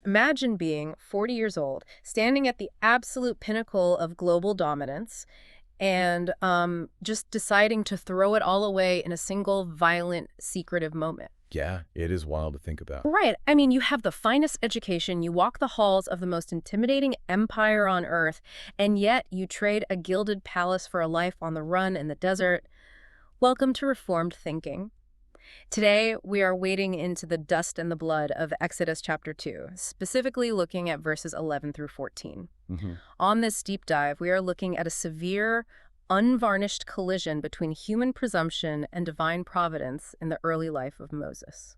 Imagine being 40 years old, standing at the absolute pinnacle of global dominance, and just deciding to throw it all away in a single violent, secretive moment. Yeah, it is wild to think about. Right. I mean, you have the finest education, you walk the halls of the most intimidating empire on earth, and yet you trade a gilded palace for a life on the run in the desert. Welcome to reformed thinking. Today, we are wading into the dust and the blood of Exodus chapter 2, specifically looking at verses 11 through 14. Hmm. On this deep dive, we are looking at a severe, unvarnished collision between human presumption and divine providence in the early life of Moses.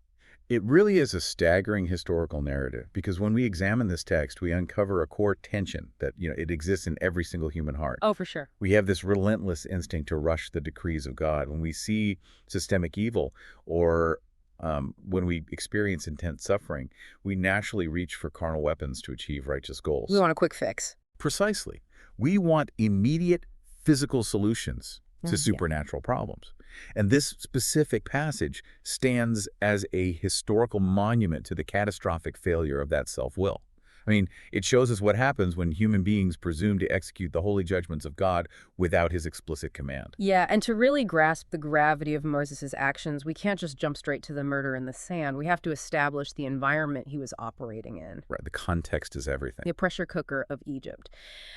It really is a staggering historical narrative because when we examine this text, we uncover a core tension that, it exists in every single human heart. Oh, for sure. We have this relentless instinct to rush the decrees of God. When we see systemic evil or when we experience intense suffering, we naturally reach for carnal weapons to achieve righteous goals. We want a quick fix. Precisely. We want immediate physical solutions to Yeah. supernatural problems. And this specific passage stands as a historical monument to the catastrophic failure of that self-will. I mean, it shows us what happens when human beings presume to execute the holy judgments of God without his explicit command. Yeah, and to really grasp the gravity of Moses' actions, we can't just jump straight to the murder in the sand. We have to establish the environment he was operating in. Right, the context is everything. The pressure cooker of Egypt.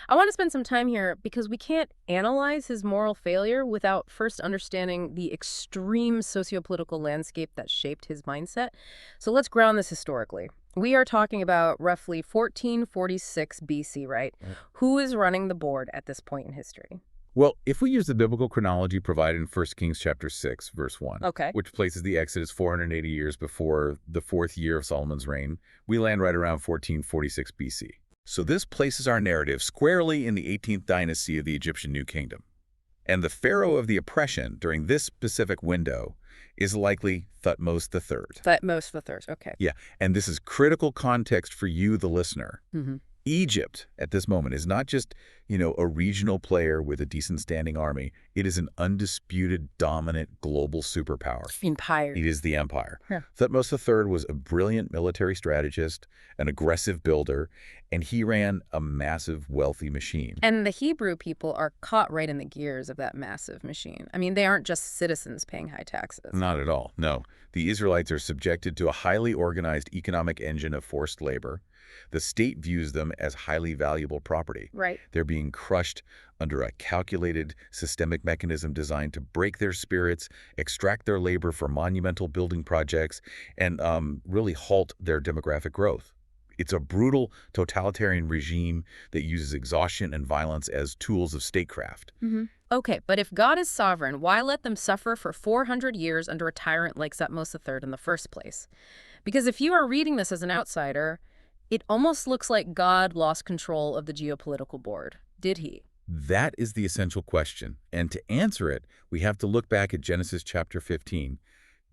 I want to spend some time here because we can't analyze his moral failure without first understanding the extreme sociopolitical landscape that shaped his mindset. So let's ground this historically. We are talking about roughly 1446 BC, right? Right. Who is running the board at this point in history? Well, if we use the biblical chronology provided in 1 Kings chapter 6, verse 1, Okay. which places the Exodus 480 years before the fourth year of Solomon's reign, we land right around 1446 BC. So this places our narrative squarely in the 18th dynasty of the Egyptian New Kingdom. And the pharaoh of the oppression during this specific window is likely Thutmose III. Thutmose the Third. Okay. Yeah, and this is critical context for you, the listener. Mm-hmm. Egypt, at this moment, is not just, a regional player with a decent standing army. It is an undisputed, dominant global superpower. Empire. It is the empire. Yeah. Thutmose III was a brilliant military strategist, an aggressive builder, and he ran a massive, wealthy machine. And the Hebrew people are caught right in the gears of that massive machine. I mean, they aren't just citizens paying high taxes. Not at all, no. The Israelites are subjected to a highly organized economic engine of forced labor. The state views them as highly valuable property. Right. They're being crushed under a calculated, systemic mechanism designed to break their spirits, extract their labor for monumental building projects, and really halt their demographic growth. It's a brutal, totalitarian regime that uses exhaustion and violence as tools of statecraft. Mm-hmm. Okay, but if God is sovereign, why let them suffer for 400 years under a tyrant like Thutmose III in the first place? Because if you are reading this as an outsider, it almost looks like God lost control of the geopolitical board. Did he? That is the essential question. And to answer it, we have to look back at Genesis chapter 15.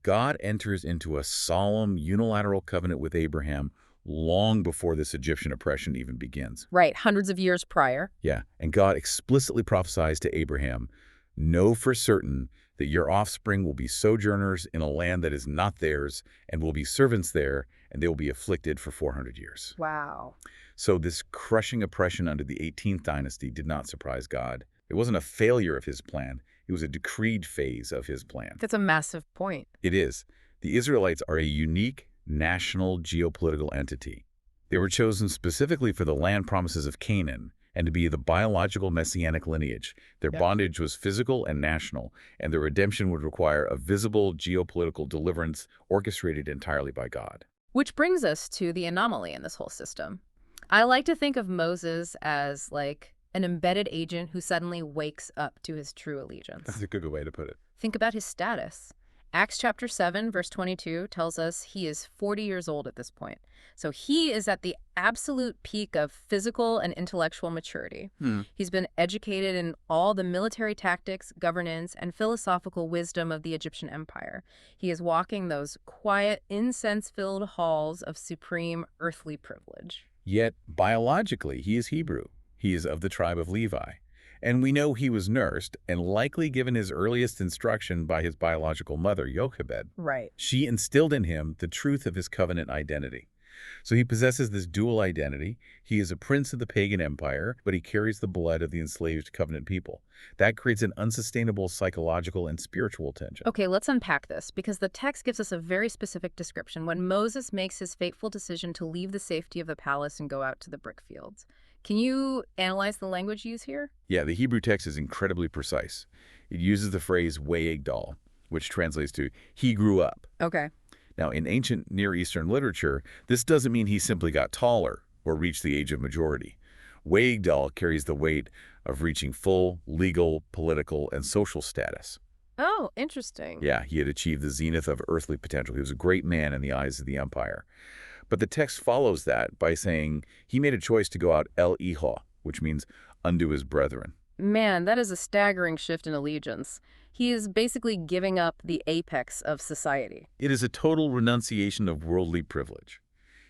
God enters into a solemn, unilateral covenant with Abraham long before this Egyptian oppression even begins. Right, hundreds of years prior. Yeah, and God explicitly prophesies to Abraham, "Know for certain that your offspring will be sojourners in a land that is not theirs, and will be servants there, and they will be afflicted for 400 years. Wow. So this crushing oppression under the 18th dynasty did not surprise God. It wasn't a failure of his plan. It was a decreed phase of his plan. That's a massive point. It is. The Israelites are a unique national geopolitical entity. They were chosen specifically for the land promises of Canaan and to be the biological messianic lineage. Their bondage was physical and national, and their redemption would require a visible geopolitical deliverance orchestrated entirely by God. Which brings us to the anomaly in this whole system. I like to think of Moses as like an embedded agent who suddenly wakes up to his true allegiance. That's a good way to put it. Think about his status. Acts chapter 7, verse 22 tells us he is 40 years old at this point. So he is at the absolute peak of physical and intellectual maturity. He's been educated in all the military tactics, governance, and philosophical wisdom of the Egyptian empire. He is walking those quiet, incense-filled halls of supreme earthly privilege. Yet, biologically, he is Hebrew. He is of the tribe of Levi. And we know he was nursed and likely given his earliest instruction by his biological mother, Jochebed. Right. She instilled in him the truth of his covenant identity. So he possesses this dual identity. He is a prince of the pagan empire, but he carries the blood of the enslaved covenant people. That creates an unsustainable psychological and spiritual tension. Okay, let's unpack this, because the text gives us a very specific description when Moses makes his fateful decision to leave the safety of the palace and go out to the brick fields. Can you analyze the language used here? Yeah, the Hebrew text is incredibly precise. It uses the phrase "wayegdal," which translates to "he grew up." Okay. Now, in ancient Near Eastern literature, this doesn't mean he simply got taller or reached the age of majority. Wayegdal carries the weight of reaching full legal, political, and social status. Oh, interesting. Yeah, he had achieved the zenith of earthly potential. He was a great man in the eyes of the empire. But the text follows that by saying he made a choice to go out el hijo, which means unto his brethren. Man, that is a staggering shift in allegiance. He is basically giving up the apex of society. It is a total renunciation of worldly privilege.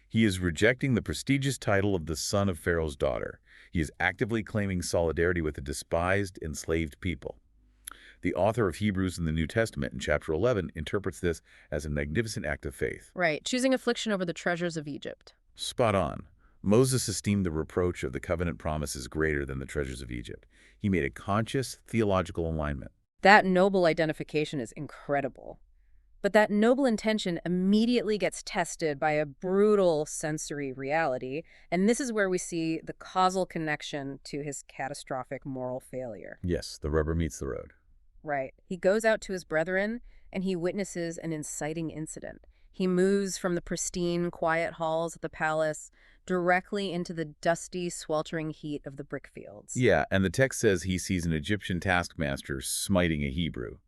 He is rejecting the prestigious title of the son of Pharaoh's daughter. He is actively claiming solidarity with the despised, enslaved people. The author of Hebrews in the New Testament in chapter 11 interprets this as a magnificent act of faith. Right, choosing affliction over the treasures of Egypt. Spot on. Moses esteemed the reproach of the covenant promises greater than the treasures of Egypt. He made a conscious theological alignment. That noble identification is incredible. But that noble intention immediately gets tested by a brutal sensory reality, and this is where we see the causal connection to his catastrophic moral failure. Yes, the rubber meets the road. Right. He goes out to his brethren, and he witnesses an inciting incident. He moves from the pristine, quiet halls of the palace directly into the dusty, sweltering heat of the brick fields. Yeah, and the text says he sees an Egyptian taskmaster smiting a Hebrew.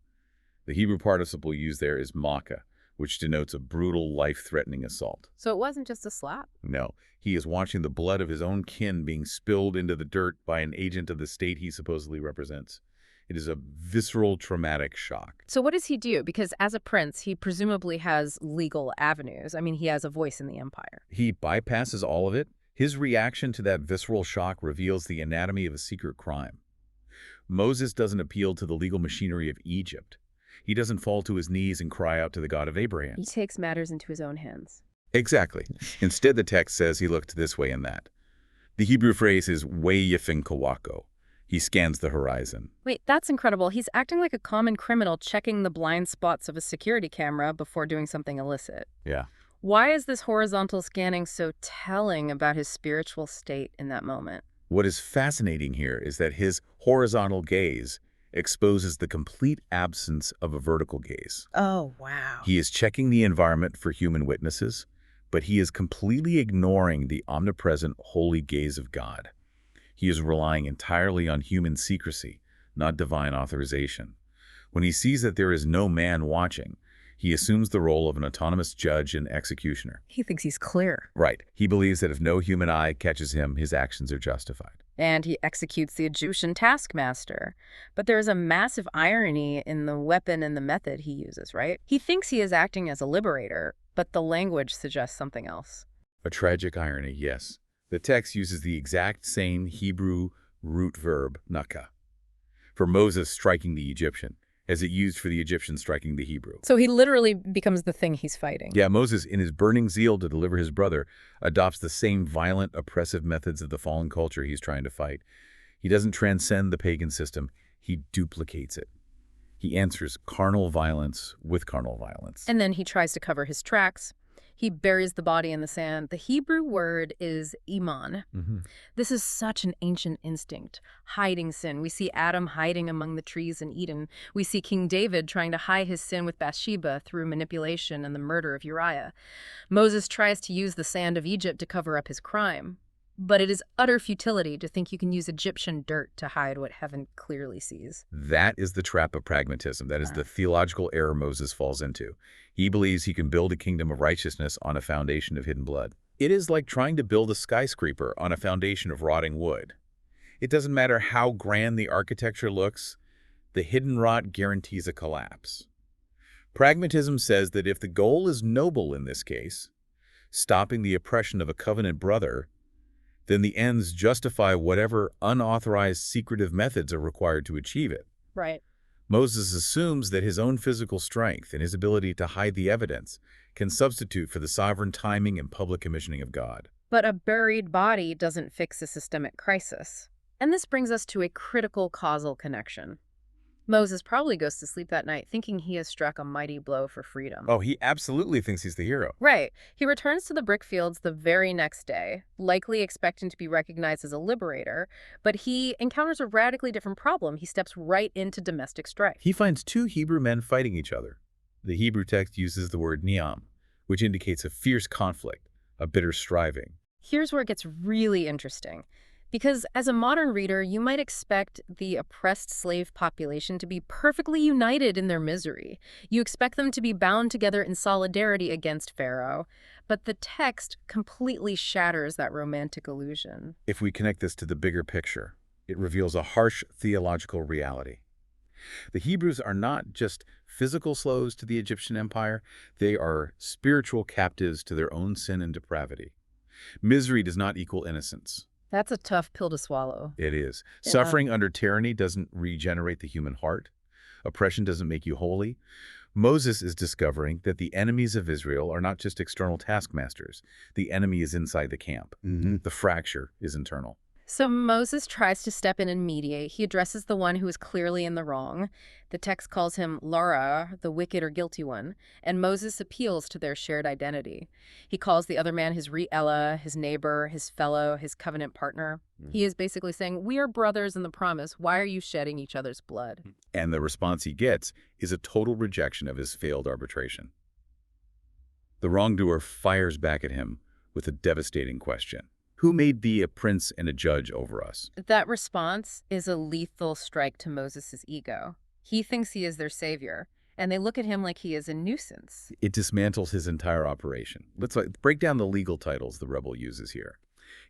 The Hebrew participle used there is maka, which denotes a brutal, life-threatening assault. So it wasn't just a slap? No, he is watching the blood of his own kin being spilled into the dirt by an agent of the state he supposedly represents. It is a visceral, traumatic shock. So what does he do? Because as a prince, he presumably has legal avenues. I mean, he has a voice in the empire. He bypasses all of it. His reaction to that visceral shock reveals the anatomy of a secret crime. Moses doesn't appeal to the legal machinery of Egypt. He doesn't fall to his knees and cry out to the God of Abraham. He takes matters into his own hands. Exactly. Instead, the text says he looked this way and that. The Hebrew phrase is wayifin kawako. He scans the horizon. Wait, that's incredible. He's acting like a common criminal checking the blind spots of a security camera before doing something illicit. Yeah. Why is this horizontal scanning so telling about his spiritual state in that moment? What is fascinating here is that his horizontal gaze exposes the complete absence of a vertical gaze. Oh, wow. He is checking the environment for human witnesses, but he is completely ignoring the omnipresent, holy gaze of God. He is relying entirely on human secrecy, not divine authorization. When he sees that there is no man watching, he assumes the role of an autonomous judge and executioner. He thinks he's clear. Right. He believes that if no human eye catches him, his actions are justified. And he executes the Egyptian taskmaster. But there is a massive irony in the weapon and the method he uses, right? He thinks he is acting as a liberator, but the language suggests something else. A tragic irony, yes. The text uses the exact same Hebrew root verb, naka, for Moses striking the Egyptian, as it used for the Egyptian striking the Hebrew. So he literally becomes the thing he's fighting. Yeah, Moses, in his burning zeal to deliver his brother, adopts the same violent, oppressive methods of the fallen culture he's trying to fight. He doesn't transcend the pagan system. He duplicates it. He answers carnal violence with carnal violence. And then he tries to cover his tracks. He buries the body in the sand. The Hebrew word is iman. This is such an ancient instinct, hiding sin. We see Adam hiding among the trees in Eden. We see King David trying to hide his sin with Bathsheba through manipulation and the murder of Uriah. Moses tries to use the sand of Egypt to cover up his crime. But it is utter futility to think you can use Egyptian dirt to hide what heaven clearly sees. That is the trap of pragmatism. That is the theological error Moses falls into. He believes he can build a kingdom of righteousness on a foundation of hidden blood. It is like trying to build a skyscraper on a foundation of rotting wood. It doesn't matter how grand the architecture looks, the hidden rot guarantees a collapse. Pragmatism says that if the goal is noble in this case, stopping the oppression of a covenant brother, then the ends justify whatever unauthorized secretive methods are required to achieve it. Right. Moses assumes that his own physical strength and his ability to hide the evidence can substitute for the sovereign timing and public commissioning of God. But a buried body doesn't fix a systemic crisis. And this brings us to a critical causal connection. Moses probably goes to sleep that night thinking he has struck a mighty blow for freedom. Oh, he absolutely thinks he's the hero. Right. He returns to the brick fields the very next day, likely expecting to be recognized as a liberator, but he encounters a radically different problem. He steps right into domestic strife. He finds two Hebrew men fighting each other. The Hebrew text uses the word niam, which indicates a fierce conflict, a bitter striving. Here's where it gets really interesting. Because as a modern reader, you might expect the oppressed slave population to be perfectly united in their misery. You expect them to be bound together in solidarity against Pharaoh. But the text completely shatters that romantic illusion. If we connect this to the bigger picture, it reveals a harsh theological reality. The Hebrews are not just physical slaves to the Egyptian empire, they are spiritual captives to their own sin and depravity. Misery does not equal innocence. That's a tough pill to swallow. It is. Yeah. Suffering under tyranny doesn't regenerate the human heart. Oppression doesn't make you holy. Moses is discovering that the enemies of Israel are not just external taskmasters. The enemy is inside the camp. The fracture is internal. So Moses tries to step in and mediate. He addresses the one who is clearly in the wrong. The text calls him Lara, the wicked or guilty one, and Moses appeals to their shared identity. He calls the other man his Re'elah, his neighbor, his fellow, his covenant partner. He is basically saying, we are brothers in the promise. Why are you shedding each other's blood? And the response he gets is a total rejection of his failed arbitration. The wrongdoer fires back at him with a devastating question. Who made thee a prince and a judge over us? That response is a lethal strike to Moses' ego. He thinks he is their savior, and they look at him like he is a nuisance. It dismantles his entire operation. Let's break down the legal titles the rebel uses here.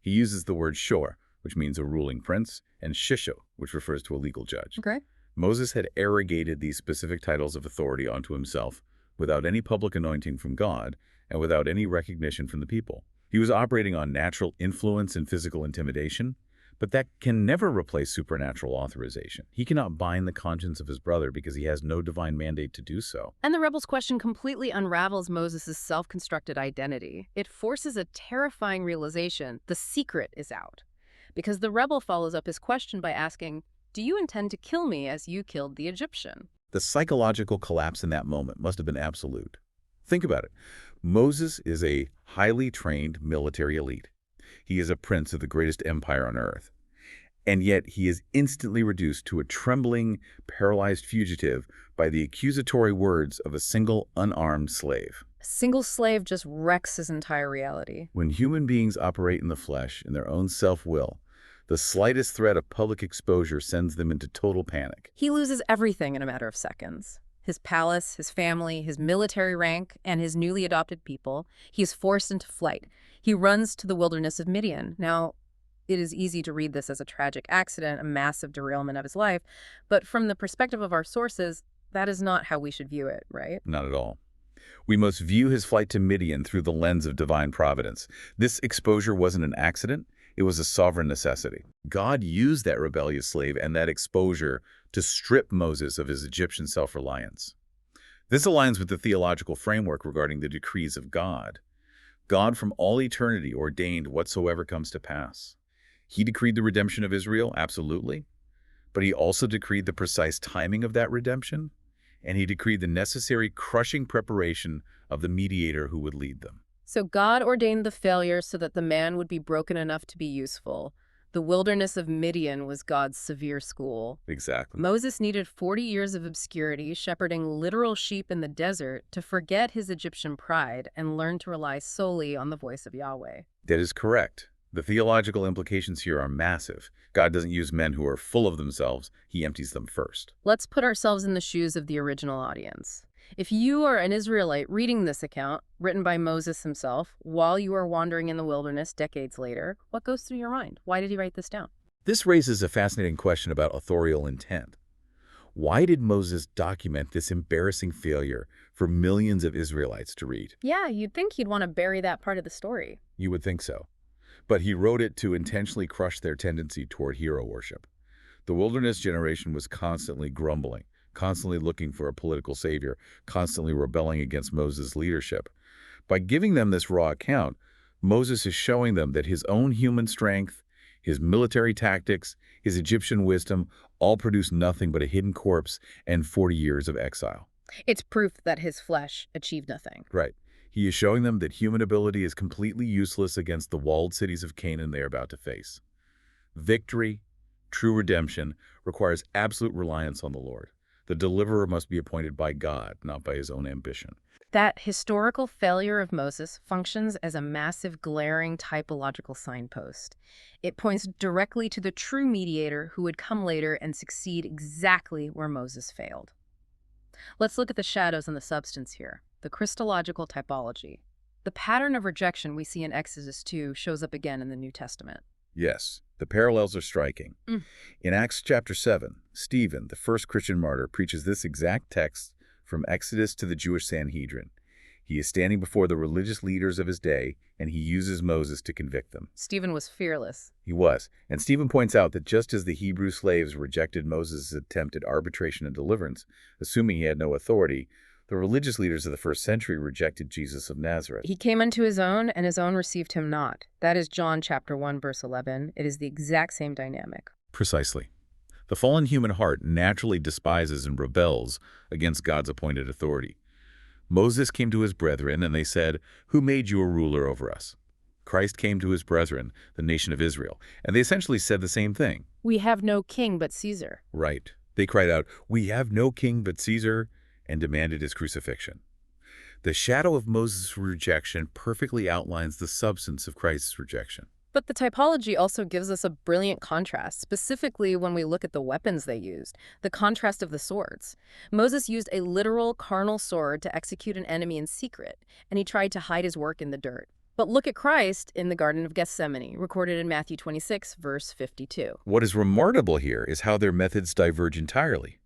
He uses the word shor, which means a ruling prince, and shisho, which refers to a legal judge. Okay. Moses had arrogated these specific titles of authority onto himself without any public anointing from God and without any recognition from the people. He was operating on natural influence and physical intimidation, but that can never replace supernatural authorization. He cannot bind the conscience of his brother because he has no divine mandate to do so. And the rebel's question completely unravels Moses' self-constructed identity. It forces a terrifying realization: the secret is out. Because the rebel follows up his question by asking, do you intend to kill me as you killed the Egyptian? The psychological collapse in that moment must have been absolute. Think about it. Moses is a highly trained military elite. He is a prince of the greatest empire on earth. And yet he is instantly reduced to a trembling, paralyzed fugitive by the accusatory words of a single unarmed slave. A single slave just wrecks his entire reality. When human beings operate in the flesh, in their own self-will, the slightest threat of public exposure sends them into total panic. He loses everything in a matter of seconds. His palace, his family, his military rank, and his newly adopted people. He is forced into flight. He runs to the wilderness of Midian. Now, it is easy to read this as a tragic accident, a massive derailment of his life, but from the perspective of our sources, that is not how we should view it, right? Not at all. We must view his flight to Midian through the lens of divine providence. This exposure wasn't an accident. It was a sovereign necessity. God used that rebellious slave and that exposure to strip Moses of his Egyptian self-reliance. This aligns with the theological framework regarding the decrees of God. God from all eternity ordained whatsoever comes to pass. He decreed the redemption of Israel, absolutely, but he also decreed the precise timing of that redemption, and he decreed the necessary crushing preparation of the mediator who would lead them. So God ordained the failure so that the man would be broken enough to be useful. The wilderness of Midian was God's severe school. Exactly. Moses needed 40 years of obscurity, shepherding literal sheep in the desert, to forget his Egyptian pride and learn to rely solely on the voice of Yahweh. That is correct. The theological implications here are massive. God doesn't use men who are full of themselves. He empties them first. Let's put ourselves in the shoes of the original audience. If you are an Israelite reading this account, written by Moses himself, while you are wandering in the wilderness decades later, what goes through your mind? Why did he write this down? This raises a fascinating question about authorial intent. Why did Moses document this embarrassing failure for millions of Israelites to read? Yeah, you'd think he'd want to bury that part of the story. You would think so. But he wrote it to intentionally crush their tendency toward hero worship. The wilderness generation was constantly grumbling, constantly looking for a political savior, constantly rebelling against Moses' leadership. By giving them this raw account, Moses is showing them that his own human strength, his military tactics, his Egyptian wisdom all produce nothing but a hidden corpse and 40 years of exile. It's proof that his flesh achieved nothing. Right. He is showing them that human ability is completely useless against the walled cities of Canaan they are about to face. Victory, true redemption, requires absolute reliance on the Lord. The deliverer must be appointed by God, not by his own ambition. That historical failure of Moses functions as a massive, glaring typological signpost. It points directly to the true mediator who would come later and succeed exactly where Moses failed. Let's look at the shadows and the substance here, the Christological typology. The pattern of rejection we see in Exodus 2 shows up again in the New Testament. Yes, the parallels are striking. In Acts chapter 7, Stephen, the first Christian martyr, preaches this exact text from Exodus to the Jewish Sanhedrin. He is standing before the religious leaders of his day, and he uses Moses to convict them. Stephen was fearless. He was. And Stephen points out that just as the Hebrew slaves rejected Moses' attempt at arbitration and deliverance, assuming he had no authority, the religious leaders of the first century rejected Jesus of Nazareth. He came unto his own, and his own received him not. That is John chapter 1, verse 11. It is the exact same dynamic. Precisely. The fallen human heart naturally despises and rebels against God's appointed authority. Moses came to his brethren, and they said, "Who made you a ruler over us?" Christ came to his brethren, the nation of Israel, and they essentially said the same thing. We have no king but Caesar. Right. They cried out, "We have no king but Caesar," and demanded his crucifixion. The shadow of Moses' rejection perfectly outlines the substance of Christ's rejection. But the typology also gives us a brilliant contrast, specifically when we look at the weapons they used, the contrast of the swords. Moses used a literal carnal sword to execute an enemy in secret, and he tried to hide his work in the dirt. But look at Christ in the Garden of Gethsemane, recorded in Matthew 26, verse 52. What is remarkable here is how their methods diverge entirely.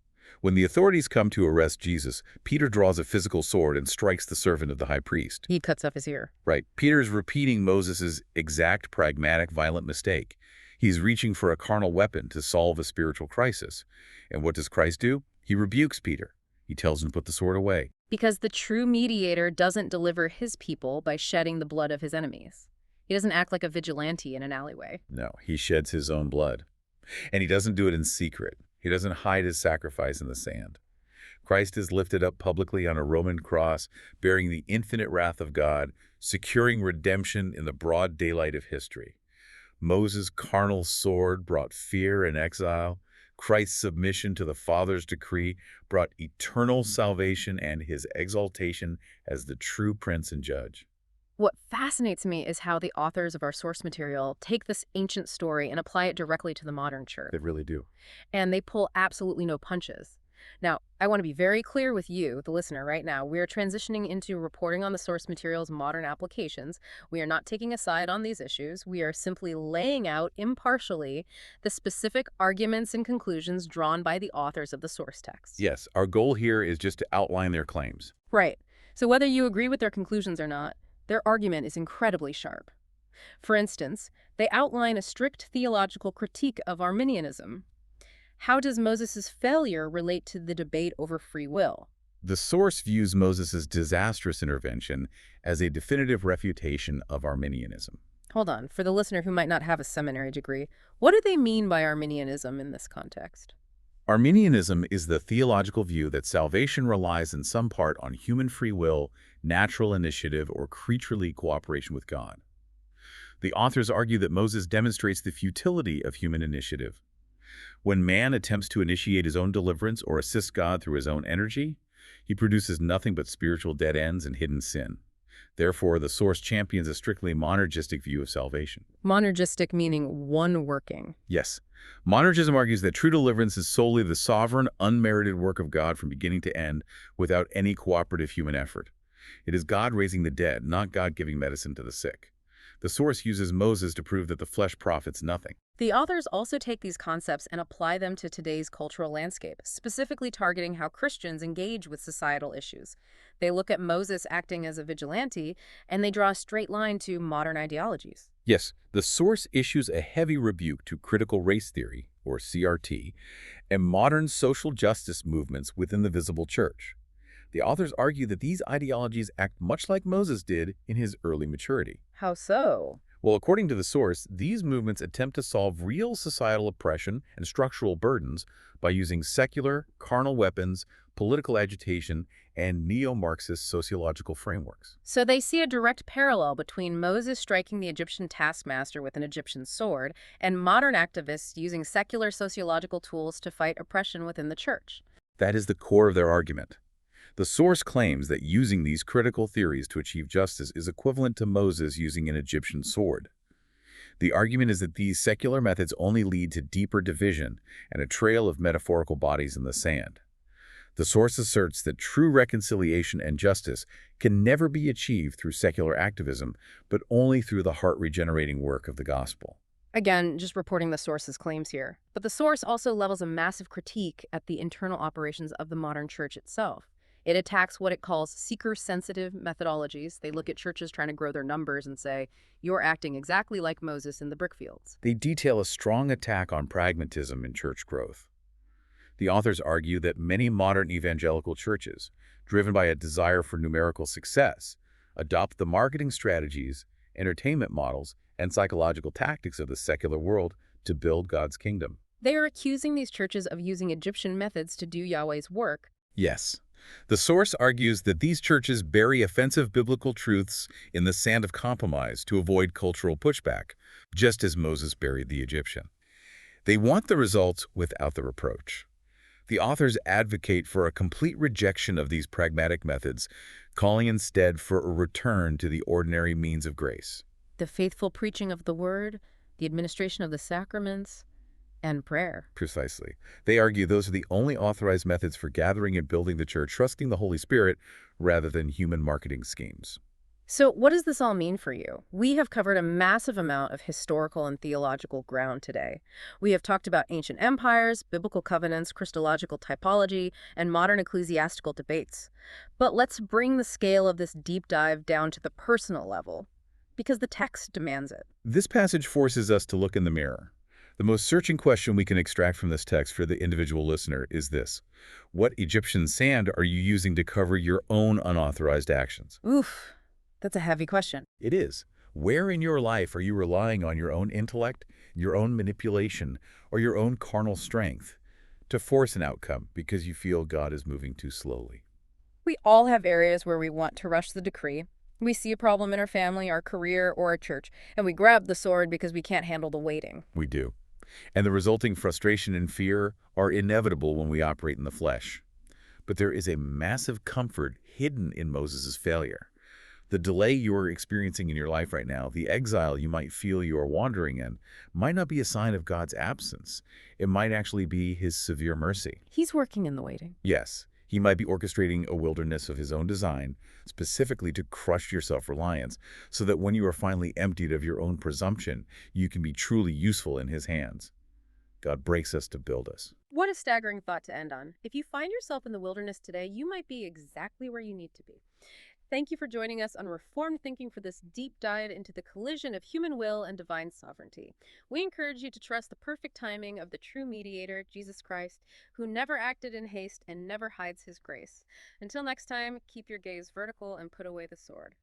When the authorities come to arrest Jesus, Peter draws a physical sword and strikes the servant of the high priest. He cuts off his ear. Right. Peter's repeating Moses' exact pragmatic violent mistake. He's reaching for a carnal weapon to solve a spiritual crisis. And what does Christ do? He rebukes Peter. He tells him to put the sword away. Because the true mediator doesn't deliver his people by shedding the blood of his enemies. He doesn't act like a vigilante in an alleyway. No, he sheds his own blood. And he doesn't do it in secret. He doesn't hide his sacrifice in the sand. Christ is lifted up publicly on a Roman cross, bearing the infinite wrath of God, securing redemption in the broad daylight of history. Moses' carnal sword brought fear and exile. Christ's submission to the Father's decree brought eternal salvation and his exaltation as the true prince and judge. What fascinates me is how the authors of our source material take this ancient story and apply it directly to the modern church. They really do. And they pull absolutely no punches. Now, I want to be very clear with you, the listener, right now. We are transitioning into reporting on the source material's modern applications. We are not taking a side on these issues. We are simply laying out impartially the specific arguments and conclusions drawn by the authors of the source text. Yes, our goal here is just to outline their claims. Right. So whether you agree with their conclusions or not, their argument is incredibly sharp. For instance, they outline a strict theological critique of Arminianism. How does Moses' failure relate to the debate over free will? The source views Moses' disastrous intervention as a definitive refutation of Arminianism. Hold on, for the listener who might not have a seminary degree, what do they mean by Arminianism in this context? Arminianism is the theological view that salvation relies in some part on human free will, natural initiative, or creaturely cooperation with God. The authors argue that Moses demonstrates the futility of human initiative. When man attempts to initiate his own deliverance or assist God through his own energy, he produces nothing but spiritual dead ends and hidden sin. Therefore, the source champions a strictly monergistic view of salvation. Monergistic meaning one working. Yes. Monergism argues that true deliverance is solely the sovereign, unmerited work of God from beginning to end without any cooperative human effort. It is God raising the dead, not God giving medicine to the sick. The source uses Moses to prove that the flesh profits nothing. The authors also take these concepts and apply them to today's cultural landscape, specifically targeting how Christians engage with societal issues. They look at Moses acting as a vigilante, and they draw a straight line to modern ideologies. Yes, the source issues a heavy rebuke to critical race theory, or CRT, and modern social justice movements within the visible church. The authors argue that these ideologies act much like Moses did in his early maturity. How so? Well, according to the source, these movements attempt to solve real societal oppression and structural burdens by using secular, carnal weapons, political agitation, and neo-Marxist sociological frameworks. So they see a direct parallel between Moses striking the Egyptian taskmaster with an Egyptian sword and modern activists using secular sociological tools to fight oppression within the church. That is the core of their argument. The source claims that using these critical theories to achieve justice is equivalent to Moses using an Egyptian sword. The argument is that these secular methods only lead to deeper division and a trail of metaphorical bodies in the sand. The source asserts that true reconciliation and justice can never be achieved through secular activism, but only through the heart-regenerating work of the gospel. Again, just reporting the source's claims here. But the source also levels a massive critique at the internal operations of the modern church itself. It attacks what it calls seeker-sensitive methodologies. They look at churches trying to grow their numbers and say, you're acting exactly like Moses in the brickfields. They detail a strong attack on pragmatism in church growth. The authors argue that many modern evangelical churches, driven by a desire for numerical success, adopt the marketing strategies, entertainment models, and psychological tactics of the secular world to build God's kingdom. They are accusing these churches of using Egyptian methods to do Yahweh's work. Yes. The source argues that these churches bury offensive biblical truths in the sand of compromise to avoid cultural pushback, just as Moses buried the Egyptian. They want the results without the reproach. The authors advocate for a complete rejection of these pragmatic methods, calling instead for a return to the ordinary means of grace. The faithful preaching of the word, the administration of the sacraments, and prayer. Precisely. They argue those are the only authorized methods for gathering and building the church, trusting the Holy Spirit rather than human marketing schemes. So what does this all mean for you? We have covered a massive amount of historical and theological ground today. We have talked about ancient empires, biblical covenants, Christological typology, and modern ecclesiastical debates. But let's bring the scale of this deep dive down to the personal level, because the text demands it. This passage forces us to look in the mirror. The most searching question we can extract from this text for the individual listener is this: what Egyptian sand are you using to cover your own unauthorized actions? Oof, that's a heavy question. It is. Where in your life are you relying on your own intellect, your own manipulation, or your own carnal strength to force an outcome because you feel God is moving too slowly? We all have areas where we want to rush the decree. We see a problem in our family, our career, or our church, and we grab the sword because we can't handle the waiting. We do. And the resulting frustration and fear are inevitable when we operate in the flesh. But there is a massive comfort hidden in Moses' failure. The delay you are experiencing in your life right now, the exile you might feel you are wandering in, might not be a sign of God's absence. It might actually be his severe mercy. He's working in the waiting. Yes, he might be orchestrating a wilderness of his own design, specifically to crush your self-reliance, so that when you are finally emptied of your own presumption, you can be truly useful in his hands. God breaks us to build us. What a staggering thought to end on. If you find yourself in the wilderness today, you might be exactly where you need to be. Thank you for joining us on Reformed Thinking for this deep dive into the collision of human will and divine sovereignty. We encourage you to trust the perfect timing of the true mediator, Jesus Christ, who never acted in haste and never hides his grace. Until next time, keep your gaze vertical and put away the sword.